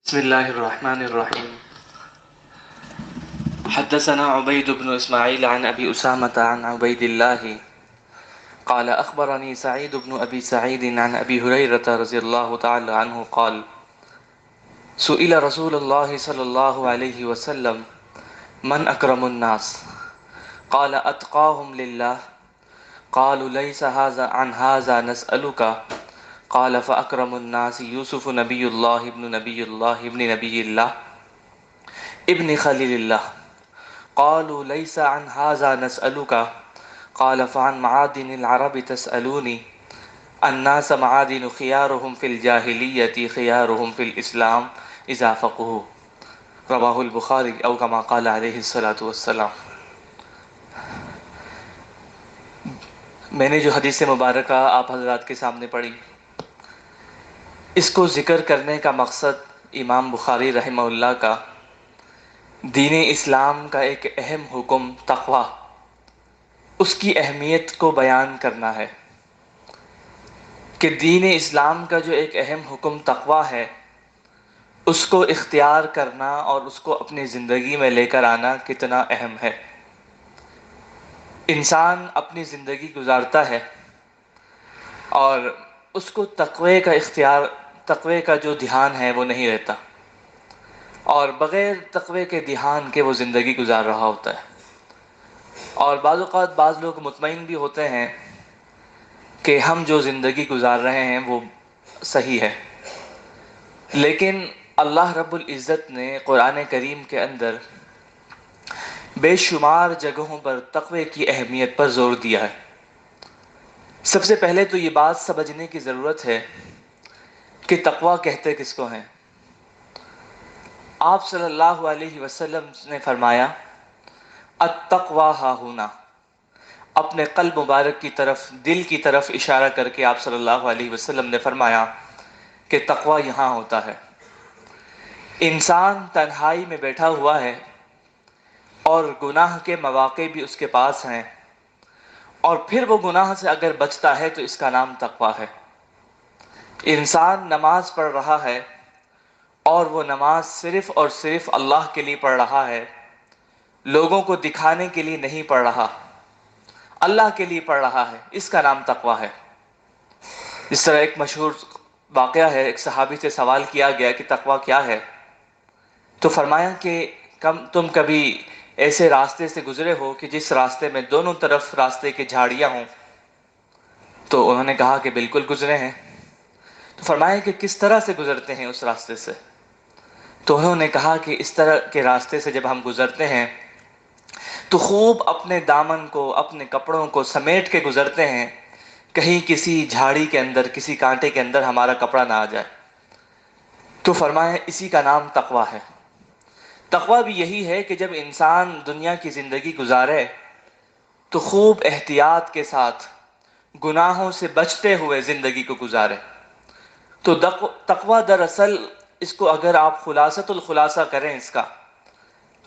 بسم الله الرحمن الرحيم. حدثنا عبيد بن إسماعيل عن أبي أسامة عن عبيد الله قال أخبرني سعيد بن أبي سعيد عن أبي هريرة رضي الله تعالى عنه قال سئل رسول الله صلى الله عليه وسلم من أكرم الناس قال أتقاهم لله قالوا ليس هذا عن هذا نسألك قال فأكرم الناس يوسف نبي الله ابن نبي الله ابن نبي الله ابن خليل الله قالوا ليس عن هذا نسألك قال فعن معادن العرب تسألوني الناس معادن خيارهم في الجاهلية خيارهم في الإسلام إذا فقهوا رواہ البخاری او کما قال علیہ الصلوۃ والسلام۔ میں نے جو حدیث مبارکہ آپ حضرات کے سامنے پڑھی، اس کو ذکر کرنے کا مقصد امام بخاری رحمہ اللہ کا دین اسلام کا ایک اہم حکم تقوی، اس کی اہمیت کو بیان کرنا ہے کہ دین اسلام کا جو ایک اہم حکم تقوی ہے، اس کو اختیار کرنا اور اس کو اپنی زندگی میں لے کر آنا کتنا اہم ہے۔ انسان اپنی زندگی گزارتا ہے اور اس کو تقوی کا جو دھیان ہے وہ نہیں رہتا، اور بغیر تقوی کے دھیان کے وہ زندگی گزار رہا ہوتا ہے۔ اور بعض اوقات بعض لوگ مطمئن بھی ہوتے ہیں کہ ہم جو زندگی گزار رہے ہیں وہ صحیح ہے، لیکن اللہ رب العزت نے قرآن کریم کے اندر بے شمار جگہوں پر تقوی کی اہمیت پر زور دیا ہے۔ سب سے پہلے تو یہ بات سمجھنے کی ضرورت ہے کہ تقوی کہتے کس کو ہیں۔ آپ صلی اللہ علیہ وسلم نے فرمایا التقوی ہاہنا، اپنے قلب مبارک کی طرف، دل کی طرف اشارہ کر کے آپ صلی اللہ علیہ وسلم نے فرمایا کہ تقوی یہاں ہوتا ہے۔ انسان تنہائی میں بیٹھا ہوا ہے اور گناہ کے مواقع بھی اس کے پاس ہیں، اور پھر وہ گناہ سے اگر بچتا ہے تو اس کا نام تقوی ہے۔ انسان نماز پڑھ رہا ہے اور وہ نماز صرف اور صرف اللہ کے لیے پڑھ رہا ہے، لوگوں کو دکھانے کے لیے نہیں پڑھ رہا، اللہ کے لیے پڑھ رہا ہے، اس کا نام تقوی ہے۔ اس طرح ایک مشہور واقعہ ہے، ایک صحابی سے سوال کیا گیا کہ تقوی کیا ہے، تو فرمایا کہ تم کبھی ایسے راستے سے گزرے ہو کہ جس راستے میں دونوں طرف راستے کی جھاڑیاں ہوں؟ تو انہوں نے کہا کہ بالکل گزرے ہیں۔ تو فرمایا کہ کس طرح سے گزرتے ہیں اس راستے سے؟ تو انہوں نے کہا کہ اس طرح کے راستے سے جب ہم گزرتے ہیں تو خوب اپنے دامن کو، اپنے کپڑوں کو سمیٹ کے گزرتے ہیں، کہیں کسی جھاڑی کے اندر، کسی کانٹے کے اندر ہمارا کپڑا نہ آ جائے۔ تو فرمایا اسی کا نام تقوی ہے۔ تقوی بھی یہی ہے کہ جب انسان دنیا کی زندگی گزارے تو خوب احتیاط کے ساتھ گناہوں سے بچتے ہوئے زندگی کو گزارے۔ تو تقوی دراصل، اس کو اگر آپ خلاصۃ الخلاصہ کریں اس کا،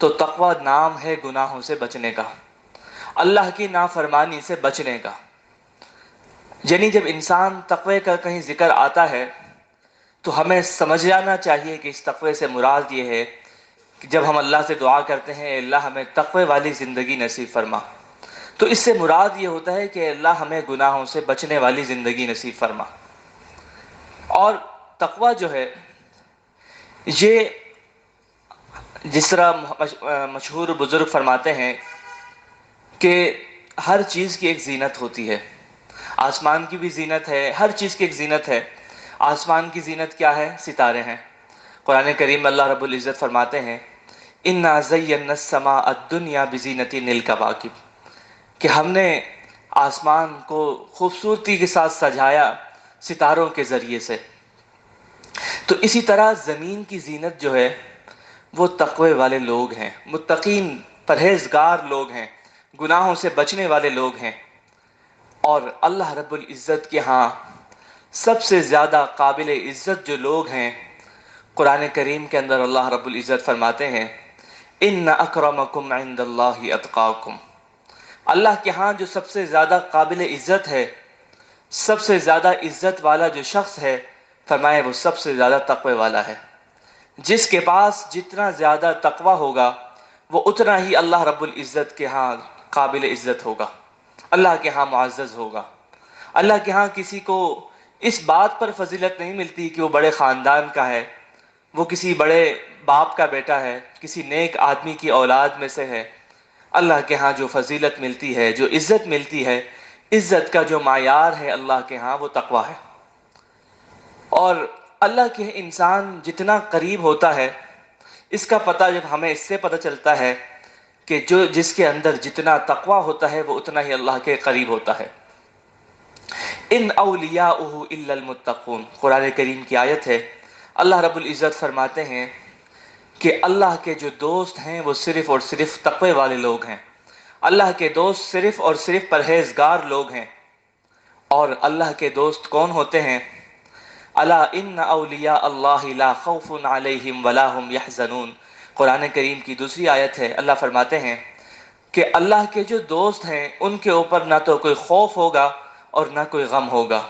تو تقوی نام ہے گناہوں سے بچنے کا، اللہ کی نافرمانی سے بچنے کا۔ یعنی جب انسان تقوی کا کہیں ذکر آتا ہے تو ہمیں سمجھ جانا چاہیے کہ اس تقوی سے مراد یہ ہے کہ جب ہم اللہ سے دعا کرتے ہیں اللہ ہمیں تقوی والی زندگی نصیب فرما، تو اس سے مراد یہ ہوتا ہے کہ اللہ ہمیں گناہوں سے بچنے والی زندگی نصیب فرما۔ اور تقوی جو ہے یہ جس طرح مشہور بزرگ فرماتے ہیں کہ ہر چیز کی ایک زینت ہوتی ہے، آسمان کی بھی زینت ہے، ہر چیز کی ایک زینت ہے۔ آسمان کی زینت کیا ہے؟ ستارے ہیں۔ قرآن کریم اللہ رب العزت فرماتے ہیں اِنَّا زَيَّنَّا السَّمَاءَ الدُّنْيَا بِزِينَةٍ لِلْكَوَاكِبِ، کہ ہم نے آسمان کو خوبصورتی کے ساتھ سجایا ستاروں کے ذریعے سے۔ تو اسی طرح زمین کی زینت جو ہے وہ تقوی والے لوگ ہیں، متقین پرہیزگار لوگ ہیں، گناہوں سے بچنے والے لوگ ہیں۔ اور اللہ رب العزت کے ہاں سب سے زیادہ قابل عزت جو لوگ ہیں، قرآن کریم کے اندر اللہ رب العزت فرماتے ہیں ان اکرمکم عند اللہ اتقاکم، اللہ کے ہاں جو سب سے زیادہ قابل عزت ہے، سب سے زیادہ عزت والا جو شخص ہے، فرمائے وہ سب سے زیادہ تقوی والا ہے۔ جس کے پاس جتنا زیادہ تقوی ہوگا وہ اتنا ہی اللہ رب العزت کے ہاں قابل عزت ہوگا، اللہ کے ہاں معزز ہوگا۔ اللہ کے ہاں کسی کو اس بات پر فضیلت نہیں ملتی کہ وہ بڑے خاندان کا ہے، وہ کسی بڑے باپ کا بیٹا ہے، کسی نیک آدمی کی اولاد میں سے ہے۔ اللہ کے ہاں جو فضیلت ملتی ہے، جو عزت ملتی ہے، عزت کا جو معیار ہے اللہ کے ہاں وہ تقوی ہے۔ اور اللہ کے انسان جتنا قریب ہوتا ہے، اس کا پتہ جب ہمیں اس سے پتہ چلتا ہے کہ جس کے اندر جتنا تقوی ہوتا ہے وہ اتنا ہی اللہ کے قریب ہوتا ہے۔ ان اولیاؤہ الا المتقون، قرآن کریم کی آیت ہے۔ اللہ رب العزت فرماتے ہیں کہ اللہ کے جو دوست ہیں وہ صرف اور صرف تقوی والے لوگ ہیں، اللہ کے دوست صرف اور صرف پرہیزگار لوگ ہیں۔ اور اللہ کے دوست کون ہوتے ہیں؟ الا ان اولیاء اللہ لا خوف علیہم ولا هم یحزنون، قرآن کریم کی دوسری آیت ہے۔ اللہ فرماتے ہیں کہ اللہ کے جو دوست ہیں ان کے اوپر نہ تو کوئی خوف ہوگا اور نہ کوئی غم ہوگا۔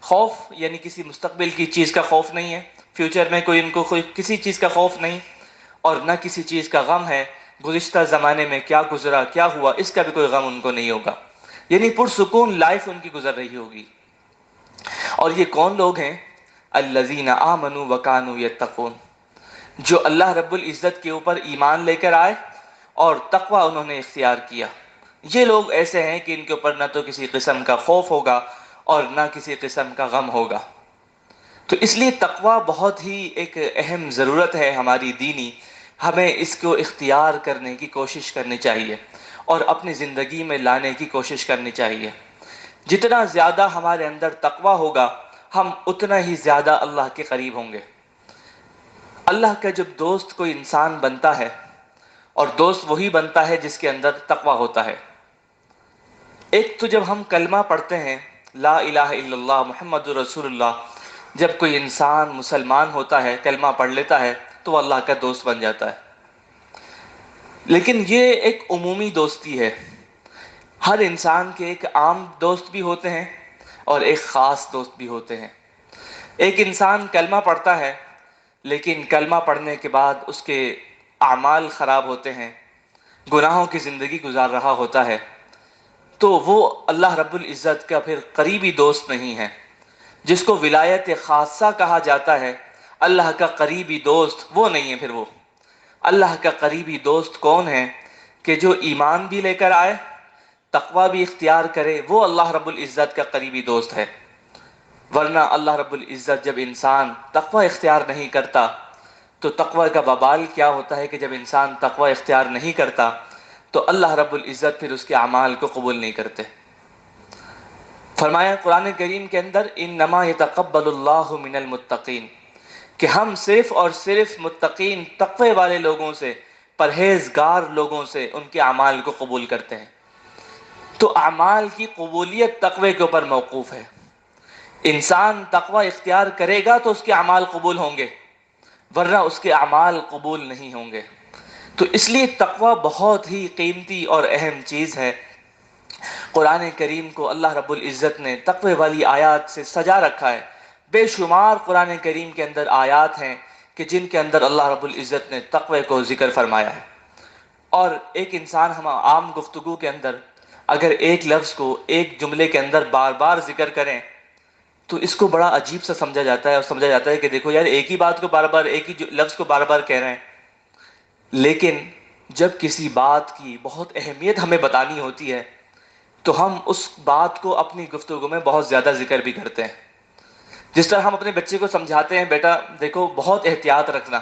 خوف یعنی کسی مستقبل کی چیز کا خوف نہیں ہے، فیوچر میں ان کو کوئی کسی چیز کا خوف نہیں، اور نہ کسی چیز کا غم ہے، گزشتہ زمانے میں کیا گزرا کیا ہوا اس کا بھی کوئی غم ان کو نہیں ہوگا، یعنی پرسکون لائف ان کی گزر رہی ہوگی۔ اور یہ کون لوگ ہیں؟ الذین آمنوا وکانوا یتقون، جو اللہ رب العزت کے اوپر ایمان لے کر آئے اور تقوی انہوں نے اختیار کیا۔ یہ لوگ ایسے ہیں کہ ان کے اوپر نہ تو کسی قسم کا خوف ہوگا اور نہ کسی قسم کا غم ہوگا۔ تو اس لیے تقوی بہت ہی ایک اہم ضرورت ہے ہماری دینی، ہمیں اس کو اختیار کرنے کی کوشش کرنی چاہیے اور اپنی زندگی میں لانے کی کوشش کرنی چاہیے۔ جتنا زیادہ ہمارے اندر تقوی ہوگا ہم اتنا ہی زیادہ اللہ کے قریب ہوں گے۔ اللہ کا جب دوست کوئی انسان بنتا ہے، اور دوست وہی بنتا ہے جس کے اندر تقوی ہوتا ہے۔ ایک تو جب ہم کلمہ پڑھتے ہیں لا الہ الا اللہ محمد رسول اللہ، جب کوئی انسان مسلمان ہوتا ہے کلمہ پڑھ لیتا ہے تو وہ اللہ کا دوست بن جاتا ہے۔ لیکن یہ ایک عمومی دوستی ہے، ہر انسان کے ایک عام دوست بھی ہوتے ہیں اور ایک خاص دوست بھی ہوتے ہیں۔ ایک انسان کلمہ پڑھتا ہے لیکن کلمہ پڑھنے کے بعد اس کے اعمال خراب ہوتے ہیں، گناہوں کی زندگی گزار رہا ہوتا ہے، تو وہ اللہ رب العزت کا پھر قریبی دوست نہیں ہے، جس کو ولایت خاصہ کہا جاتا ہے۔ اللہ کا قریبی دوست وہ نہیں ہے۔ پھر وہ اللہ کا قریبی دوست کون ہے؟ کہ جو ایمان بھی لے کر آئے، تقوی بھی اختیار کرے، وہ اللہ رب العزت کا قریبی دوست ہے۔ ورنہ اللہ رب العزت جب انسان تقوی اختیار نہیں کرتا تو تقوی کا وبال کیا ہوتا ہے کہ جب انسان تقوی اختیار نہیں کرتا تو اللہ رب العزت پھر اس کے اعمال کو قبول نہیں کرتے۔ فرمایا قرآن کریم کے اندر انما یتقبل اللہ من المتقین، کہ ہم صرف اور صرف متقین تقوی والے لوگوں سے، پرہیزگار لوگوں سے ان کے اعمال کو قبول کرتے ہیں۔ تو اعمال کی قبولیت تقوی کے اوپر موقوف ہے۔ انسان تقوی اختیار کرے گا تو اس کے اعمال قبول ہوں گے، ورنہ اس کے اعمال قبول نہیں ہوں گے۔ تو اس لیے تقوی بہت ہی قیمتی اور اہم چیز ہے۔ قرآن کریم کو اللہ رب العزت نے تقوی والی آیات سے سجا رکھا ہے۔ بے شمار قرآن کریم کے اندر آیات ہیں کہ جن کے اندر اللہ رب العزت نے تقوی کو ذکر فرمایا ہے۔ اور ایک انسان ہم عام گفتگو کے اندر اگر ایک لفظ کو ایک جملے کے اندر بار بار ذکر کریں تو اس کو بڑا عجیب سا سمجھا جاتا ہے، اور سمجھا جاتا ہے کہ دیکھو یار ایک ہی بات کو بار بار، ایک ہی لفظ کو بار بار کہہ رہے ہیں۔ لیکن جب کسی بات کی بہت اہمیت ہمیں بتانی ہوتی ہے تو ہم اس بات کو اپنی گفتگو میں بہت زیادہ ذکر بھی کرتے ہیں۔ جس طرح ہم اپنے بچے کو سمجھاتے ہیں بیٹا دیکھو بہت احتیاط رکھنا،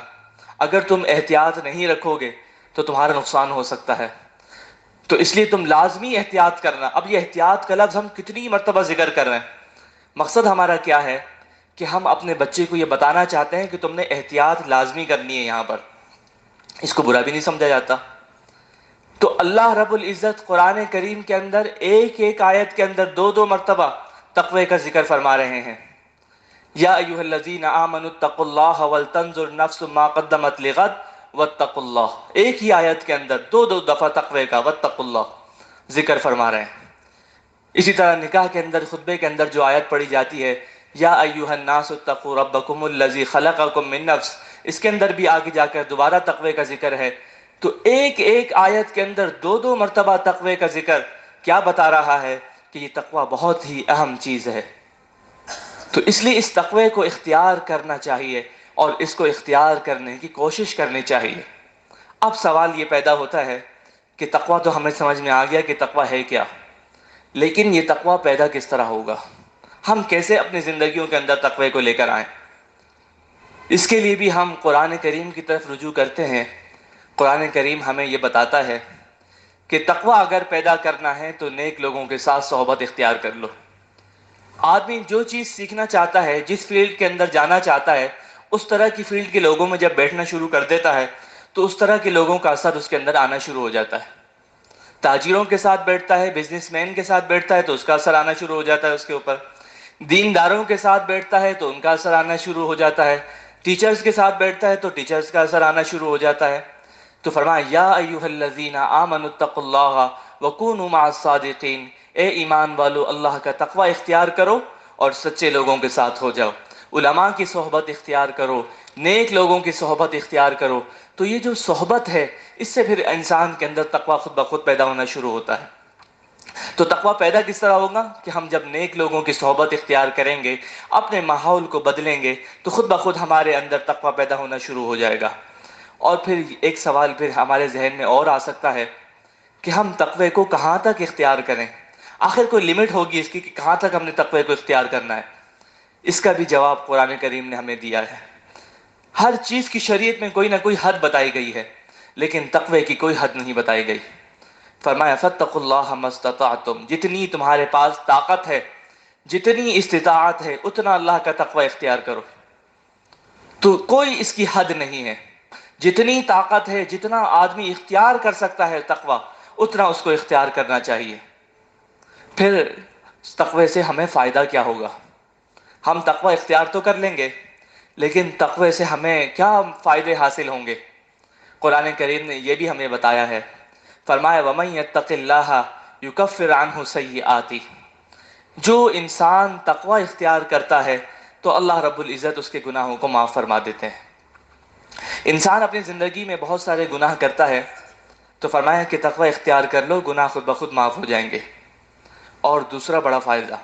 اگر تم احتیاط نہیں رکھو گے تو تمہارا نقصان ہو سکتا ہے، تو اس لیے تم لازمی احتیاط کرنا۔ اب یہ احتیاط کا لفظ ہم کتنی مرتبہ ذکر کر رہے ہیں؟ مقصد ہمارا کیا ہے کہ ہم اپنے بچے کو یہ بتانا چاہتے ہیں کہ تم نے احتیاط لازمی کرنی ہے یہاں پر، اس کو برا بھی نہیں سمجھا جاتا۔ تو اللہ رب العزت قرآن کریم کے اندر ایک ایک آیت کے اندر دو دو مرتبہ تقوی کا ذکر فرما رہے ہیں۔ یا ایھا الذین آمنوا اتقوا اللہ ولتنظر نفس ما قدمت لغد واتقوا اللہ، ایک ہی آیت کے اندر دو دو دفعہ تقوی کا واتقوا اللہ ذکر فرما رہے ہیں۔ اسی طرح نکاح کے اندر خطبے کے اندر جو آیت پڑھی جاتی ہے یا ایھا الناس اتقوا ربکم الذی خلقکم من نفس، اس کے اندر بھی آگے جا کر دوبارہ تقوی کا ذکر ہے. تو ایک ایک آیت کے اندر دو دو مرتبہ تقوی کا ذکر کیا بتا رہا ہے کہ یہ تقوی بہت ہی اہم چیز ہے. تو اس لیے اس تقوی کو اختیار کرنا چاہیے اور اس کو اختیار کرنے کی کوشش کرنی چاہیے. اب سوال یہ پیدا ہوتا ہے کہ تقوی تو ہمیں سمجھ میں آ گیا کہ تقوی ہے کیا، لیکن یہ تقوی پیدا کس طرح ہوگا، ہم کیسے اپنی زندگیوں کے اندر تقوی کو لے کر آئیں. اس کے لیے بھی ہم قرآن کریم کی طرف رجوع کرتے ہیں. قرآن کریم ہمیں یہ بتاتا ہے کہ تقوی اگر پیدا کرنا ہے تو نیک لوگوں کے ساتھ صحبت اختیار کر لو. آدمی جو چیز سیکھنا چاہتا ہے، جس فیلڈ کے اندر جانا چاہتا ہے، اس طرح کی فیلڈ کے لوگوں میں جب بیٹھنا شروع کر دیتا ہے تو اس طرح کے لوگوں کا اثر اس کے اندر آنا شروع ہو جاتا ہے. تاجروں کے ساتھ بیٹھتا ہے، بزنس مین کے ساتھ بیٹھتا ہے تو اس کا اثر آنا شروع ہو جاتا ہے اس کے اوپر. دینداروں کے ساتھ بیٹھتا ہے تو ان کا اثر آنا شروع ہو جاتا ہے. ٹیچرز کے ساتھ بیٹھتا ہے تو ٹیچرز کا اثر آنا شروع ہو جاتا ہے. تو فرمایا یا ایھا الذین آمنوا اتقوا اللہ وکونوا مع الصادقین، اے ایمان والو اللہ کا تقوی اختیار کرو اور سچے لوگوں کے ساتھ ہو جاؤ. علماء کی صحبت اختیار کرو، نیک لوگوں کی صحبت اختیار کرو. تو یہ جو صحبت ہے اس سے پھر انسان کے اندر تقوی خود بخود پیدا ہونا شروع ہوتا ہے. تو تقوی پیدا کس طرح ہوگا کہ ہم جب نیک لوگوں کی صحبت اختیار کریں گے، اپنے ماحول کو بدلیں گے، تو خود بخود ہمارے اندر تقوی پیدا ہونا شروع ہو جائے گا. اور پھر ایک سوال پھر ہمارے ذہن میں اور آ سکتا ہے کہ ہم تقوی کو کہاں تک اختیار کریں، آخر کوئی لمٹ ہوگی اس کی کہ کہاں تک ہم نے تقوی کو اختیار کرنا ہے. اس کا بھی جواب قرآن کریم نے ہمیں دیا ہے. ہر چیز کی شریعت میں کوئی نہ کوئی حد بتائی گئی ہے، لیکن تقوی کی کوئی حد نہیں بتائی گئی. فرمایا فاتقوا اللہ ما استطعتم، جتنی تمہارے پاس طاقت ہے، جتنی استطاعت ہے، اتنا اللہ کا تقوی اختیار کرو. تو کوئی اس کی حد نہیں ہے. جتنی طاقت ہے، جتنا آدمی اختیار کر سکتا ہے تقوی، اتنا اس کو اختیار کرنا چاہیے. پھر تقوی سے ہمیں فائدہ کیا ہوگا؟ ہم تقوی اختیار تو کر لیں گے، لیکن تقوی سے ہمیں کیا فائدے حاصل ہوں گے؟ قرآن کریم نے یہ بھی ہمیں بتایا ہے. فرمایا وَمَن يَتَّقِ اللَّهَ يُكَفِّرْ عَنْهُ سَيِّئَاتِهِ، جو انسان تقوی اختیار کرتا ہے تو اللہ رب العزت اس کے گناہوں کو معاف فرما دیتے ہیں. انسان اپنی زندگی میں بہت سارے گناہ کرتا ہے تو فرمایا کہ تقوی اختیار کر لو، گناہ خود بخود معاف ہو جائیں گے. اور دوسرا بڑا فائدہ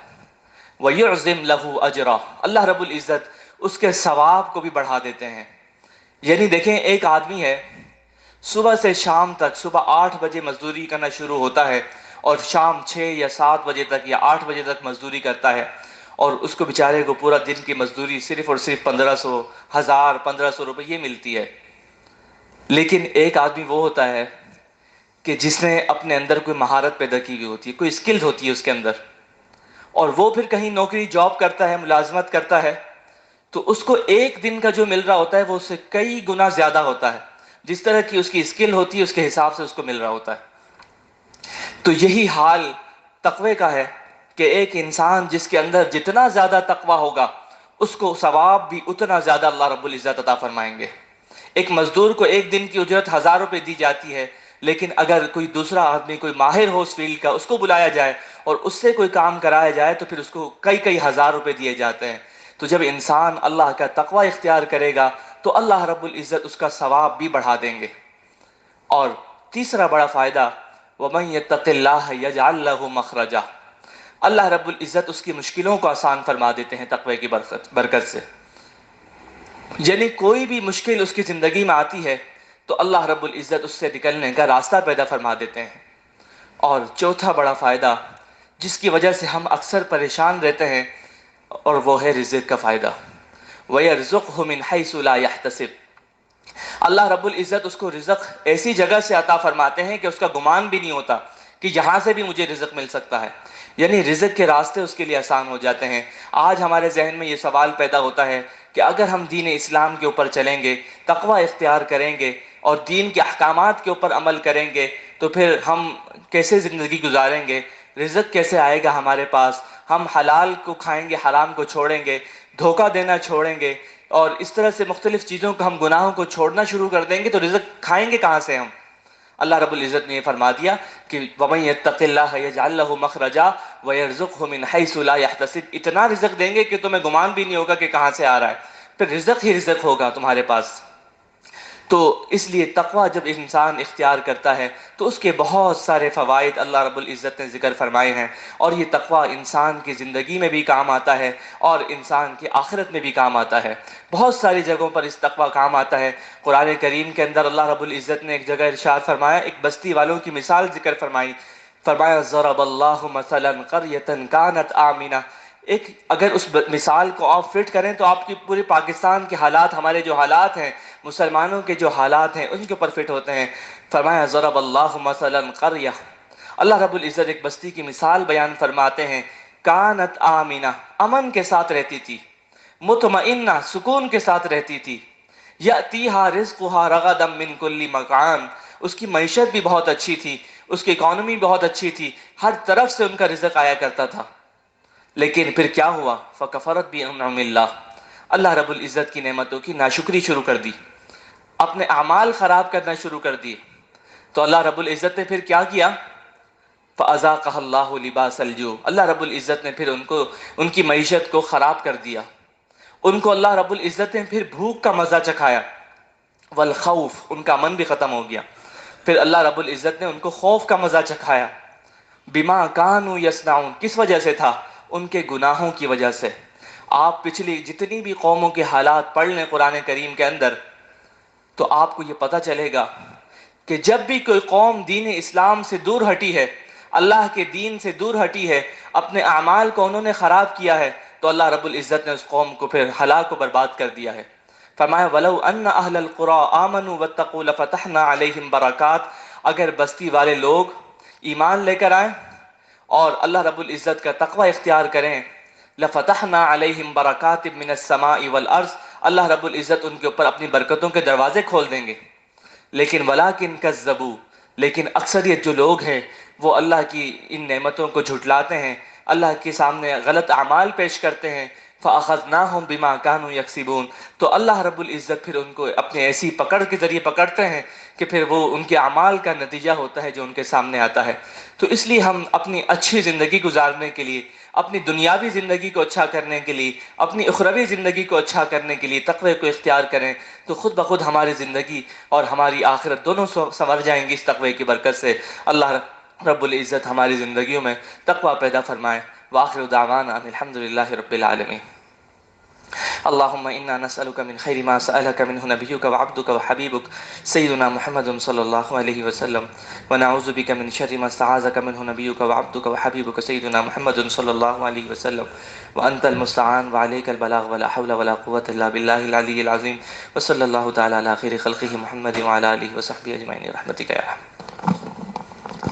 وَيُعْظِمْ لَهُ أَجْرَهُ، اللہ رب العزت اس کے ثواب کو بھی بڑھا دیتے ہیں. یعنی دیکھیں ایک آدمی ہے، صبح سے شام تک، صبح 8 بجے مزدوری کرنا شروع ہوتا ہے اور شام 6 یا 7 بجے تک یا 8 بجے تک مزدوری کرتا ہے، اور اس کو بیچارے کو پورا دن کی مزدوری صرف اور صرف 1500، 1500 روپے یہ ملتی ہے. لیکن ایک آدمی وہ ہوتا ہے کہ جس نے اپنے اندر کوئی مہارت پیدا کی ہوئی ہوتی ہے، کوئی اسکل ہوتی ہے اس کے اندر، اور وہ پھر کہیں نوکری جاب کرتا ہے، ملازمت کرتا ہے، تو اس کو ایک دن کا جو مل رہا ہوتا ہے وہ اس سے کئی گنا زیادہ ہوتا ہے. جس طرح کی اس کی اسکل ہوتی ہے اس کے حساب سے اس کو مل رہا ہوتا ہے. تو یہی حال تقوی کا ہے کہ ایک انسان جس کے اندر جتنا زیادہ تقوی ہوگا اس کو ثواب بھی اتنا زیادہ اللہ رب العزت عطا فرمائیں گے. ایک مزدور کو ایک دن کی اجرت 1000 روپے دی جاتی ہے، لیکن اگر کوئی دوسرا آدمی، کوئی ماہر ہو اس فیلڈ کا، اس کو بلایا جائے اور اس سے کوئی کام کرایا جائے تو پھر اس کو کئی کئی ہزار روپے دیے جاتے ہیں. تو جب انسان اللہ کا تقوی اختیار کرے گا تو اللہ رب العزت اس کا ثواب بھی بڑھا دیں گے. اور تیسرا بڑا فائدہ وَمَن يَتَّقِ اللَّهَ يَجْعَل لَّهُ مَخْرَجًا، اللہ رب العزت اس کی مشکلوں کو آسان فرما دیتے ہیں تقوی کی برکت سے. یعنی کوئی بھی مشکل اس کی زندگی میں آتی ہے تو اللہ رب العزت اس سے نکلنے کا راستہ پیدا فرما دیتے ہیں. اور چوتھا بڑا فائدہ جس کی وجہ سے ہم اکثر پریشان رہتے ہیں، اور وہ ہے رزق کا فائدہ. وَيَرْزُقْهُ مِنْ حَيْثُ لَا يَحْتَسِبُ، اللہ رب العزت اس کو رزق ایسی جگہ سے عطا فرماتے ہیں کہ اس کا گمان بھی نہیں ہوتا کہ یہاں سے بھی مجھے رزق مل سکتا ہے. یعنی رزق کے راستے اس کے لیے آسان ہو جاتے ہیں. آج ہمارے ذہن میں یہ سوال پیدا ہوتا ہے کہ اگر ہم دین اسلام کے اوپر چلیں گے، تقوی اختیار کریں گے اور دین کے احکامات کے اوپر عمل کریں گے تو پھر ہم کیسے زندگی گزاریں گے؟ رزق کیسے آئے گا ہمارے پاس؟ ہم حلال کو کھائیں گے، حرام کو چھوڑیں گے، دھوکہ دینا چھوڑیں گے، اور اس طرح سے مختلف چیزوں کو، ہم گناہوں کو چھوڑنا شروع کر دیں گے تو رزق کھائیں گے کہاں سے ہم؟ اللہ رب العزت نے یہ فرما دیا کہ وَمَن يَتَّقِ اللَّهَ يَجْعَل لَّهُ مَخْرَجًا وَيَرْزُقْهُ مِنْ حَيْثُ لَا يَحْتَسِبُ، اتنا رزق دیں گے کہ تمہیں گمان بھی نہیں ہوگا کہ کہاں سے آ رہا ہے. پھر رزق ہی رزق ہوگا تمہارے پاس۔ تو اس لیے تقوی جب انسان اختیار کرتا ہے تو اس کے بہت سارے فوائد اللہ رب العزت نے ذکر فرمائے ہیں، اور یہ تقوی انسان کی زندگی میں بھی کام آتا ہے اور انسان کی آخرت میں بھی کام آتا ہے۔ بہت ساری جگہوں پر اس تقوی کام آتا ہے۔ قرآن کریم کے اندر اللہ رب العزت نے ایک جگہ ارشاد فرمایا، ایک بستی والوں کی مثال ذکر فرمائی، فرمایا ضرب اللہ مثلا قریۃ کانت آمنہ۔ ایک اگر اس مثال کو آپ فٹ کریں تو آپ کی پورے پاکستان کے حالات، ہمارے جو حالات ہیں، مسلمانوں کے جو حالات ہیں، ان کے اوپر فٹ ہوتے ہیں۔ فرمایا ضرب اللہ مثلا قریہ، اللہ رب العزت ایک بستی کی مثال بیان فرماتے ہیں، کانت آمنہ، امن کے ساتھ رہتی تھی، مطمئنہ، سکون کے ساتھ رہتی تھی، یأتیہا رزقہا رغدا من کل مکان، اس کی معیشت بھی بہت اچھی تھی، اس کی اکانومی بہت اچھی تھی، ہر طرف سے ان کا رزق آیا کرتا تھا۔ لیکن پھر کیا ہوا؟ فکفرت بانعم اللہ، اللہ رب العزت کی نعمتوں کی ناشکری شروع کر دی، اپنے اعمال خراب کرنا شروع کر دیے۔ تو اللہ رب العزت نے پھر کیا کیا؟ فَأَذَاقَهَا اللَّهُ لِبَاسَ الْجُوعِ، اللہ رب العزت نے پھر ان کی معیشت کو خراب کر دیا، ان کو اللہ رب العزت نے پھر بھوک کا مزہ چکھایا، والخوف، ان کا من بھی ختم ہو گیا، پھر اللہ رب العزت نے ان کو خوف کا مزہ چکھایا، بما کانوا یصنعون، کس وجہ سے تھا؟ ان کے گناہوں کی وجہ سے۔ آپ پچھلی جتنی بھی قوموں کے حالات پڑھ لیں قرآن کریم کے اندر تو آپ کو یہ پتہ چلے گا کہ جب بھی کوئی قوم دین اسلام سے دور ہٹی ہے، اللہ کے دین سے دور ہٹی ہے، اپنے اعمال کو انہوں نے خراب کیا ہے، تو اللہ رب العزت نے اس قوم کو پھر ہلاک و برباد کر دیا ہے۔ فرمایا وَلَوْ أَنَّ أَهْلَ الْقُرَىٰ آمَنُوا وَاتَّقُوا لَفَتَحْنَا عَلَيْهِمْ بَرَكَاتٍ، اگر بستی والے لوگ ایمان لے کر آئیں اور اللہ رب العزت کا تقوی اختیار کریں، لَفَتَحْنَا عَلَيْهِمْ بَرَكَاتٍ مِّنَ السَّمَاءِ وَالْأَرْضِ، اللہ رب العزت ان کے اوپر اپنی برکتوں کے دروازے کھول دیں گے۔ لیکن وَلَٰكِن كَذَّبُوا، لیکن اکثریت جو لوگ ہیں وہ اللہ کی ان نعمتوں کو جھٹلاتے ہیں، اللہ کے سامنے غلط اعمال پیش کرتے ہیں، فَأَخَذْنَاهُمْ بِمَا كَانُوا يَكْسِبُونَ، تو اللہ رب العزت پھر ان کو اپنے ایسی پکڑ کے ذریعے پکڑتے ہیں کہ پھر وہ ان کے اعمال کا نتیجہ ہوتا ہے جو ان کے سامنے آتا ہے۔ تو اس لیے ہم اپنی اچھی زندگی گزارنے کے لیے، اپنی دنیاوی زندگی کو اچھا کرنے کے لیے، اپنی اخروی زندگی کو اچھا کرنے کے لیے تقوی کو اختیار کریں تو خود بخود ہماری زندگی اور ہماری آخرت دونوں سنور جائیں گی اس تقوی کی برکت سے۔ اللہ رب العزت ہماری زندگیوں میں تقوی پیدا فرمائے۔ وآخر دعوانا ان الحمد للہ رب العالمین۔ اللهم إنا نسألك من خير ما سألك منه نبيك وعبدك وحبيبك سيدنا محمد صلى الله عليه وسلم، ونعوذ بك من شر ما استعاذك منه نبيك وعبدك وحبيبك سيدنا محمد صلى الله عليه وسلم، وأنت المستعان وعليك البلاغ ولا حول ولا قوة إلا بالله العلي العظيم، وصلى الله تعالى على خير خلقه محمد وعلى آله وصحبه أجمعين برحمتك يا رحمن۔